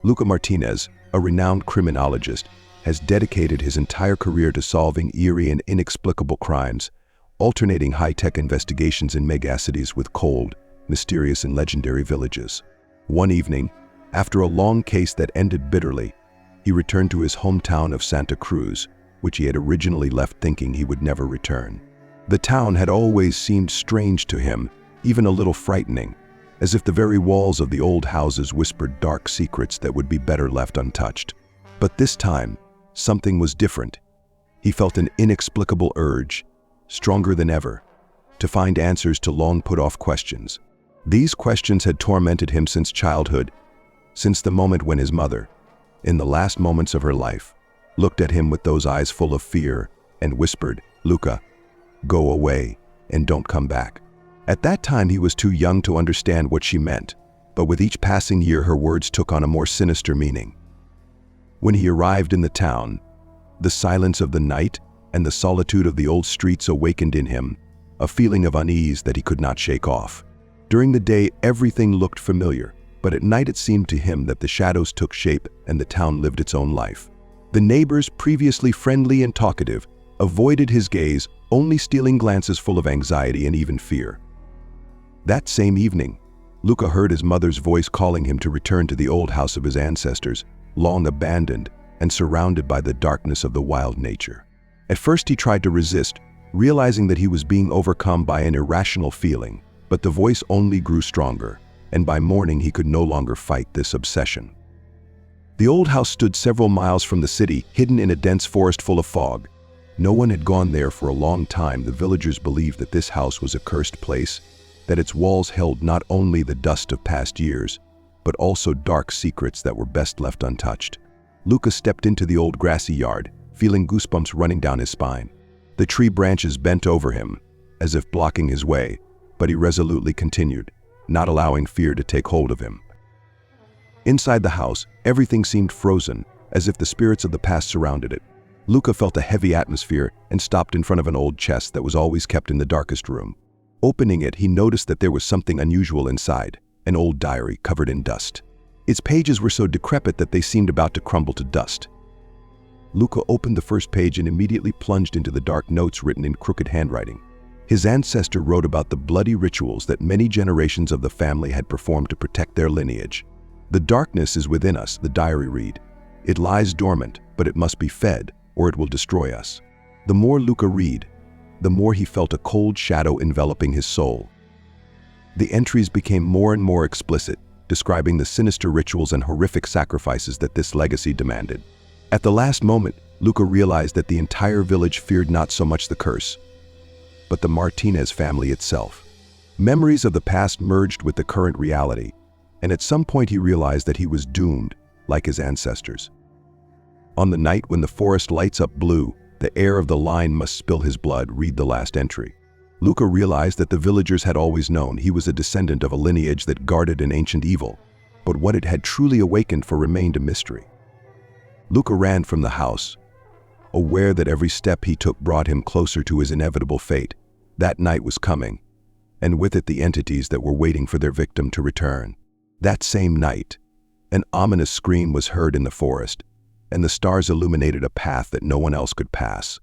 Luca Martinez, a renowned criminologist, has dedicated his entire career to solving eerie and inexplicable crimes, alternating high-tech investigations in megacities with cold, mysterious and legendary villages. One evening, after a long case that ended bitterly, he returned to his hometown of Santa Cruz, which he had originally left thinking he would never return. The town had always seemed strange to him, even a little frightening, as if the very walls of the old houses whispered dark secrets that would be better left untouched. But this time, something was different. He felt an inexplicable urge, stronger than ever, to find answers to long put-off questions. These questions had tormented him since childhood, since the moment when his mother, in the last moments of her life, looked at him with those eyes full of fear and whispered, "Luca, go away and don't come back." At that time he was too young to understand what she meant, but with each passing year her words took on a more sinister meaning. When he arrived in the town, the silence of the night and the solitude of the old streets awakened in him a feeling of unease that he could not shake off. During the day everything looked familiar, but at night it seemed to him that the shadows took shape and the town lived its own life. The neighbors, previously friendly and talkative, avoided his gaze, only stealing glances full of anxiety and even fear. That same evening, Luca heard his mother's voice calling him to return to the old house of his ancestors, long abandoned and surrounded by the darkness of the wild nature. At first he tried to resist, realizing that he was being overcome by an irrational feeling, but the voice only grew stronger, and by morning he could no longer fight this obsession. The old house stood several miles from the city, hidden in a dense forest full of fog. No one had gone there for a long time. The villagers believed that this house was a cursed place, that its walls held not only the dust of past years, but also dark secrets that were best left untouched. Luca stepped into the old grassy yard, feeling goosebumps running down his spine. The tree branches bent over him, as if blocking his way, but he resolutely continued, not allowing fear to take hold of him. Inside the house, everything seemed frozen, as if the spirits of the past surrounded it. Luca felt a heavy atmosphere and stopped in front of an old chest that was always kept in the darkest room. Opening it, he noticed that there was something unusual inside, an old diary covered in dust. Its pages were so decrepit that they seemed about to crumble to dust. Luca opened the first page and immediately plunged into the dark notes written in crooked handwriting. His ancestor wrote about the bloody rituals that many generations of the family had performed to protect their lineage. "The darkness is within us," the diary read. "It lies dormant, but it must be fed, or it will destroy us." The more Luca read, the more he felt a cold shadow enveloping his soul. The entries became more and more explicit, describing the sinister rituals and horrific sacrifices that this legacy demanded. At the last moment, Luca realized that the entire village feared not so much the curse, but the Martinez family itself. Memories of the past merged with the current reality, and at some point he realized that he was doomed, like his ancestors. On the night when the forest lights up blue, the heir of the line must spill his blood, read the last entry. Luca realized that the villagers had always known he was a descendant of a lineage that guarded an ancient evil, but what it had truly awakened for remained a mystery. Luca ran from the house, aware that every step he took brought him closer to his inevitable fate. That night was coming, and with it the entities that were waiting for their victim to return. That same night, an ominous scream was heard in the forest, and the stars illuminated a path that no one else could pass.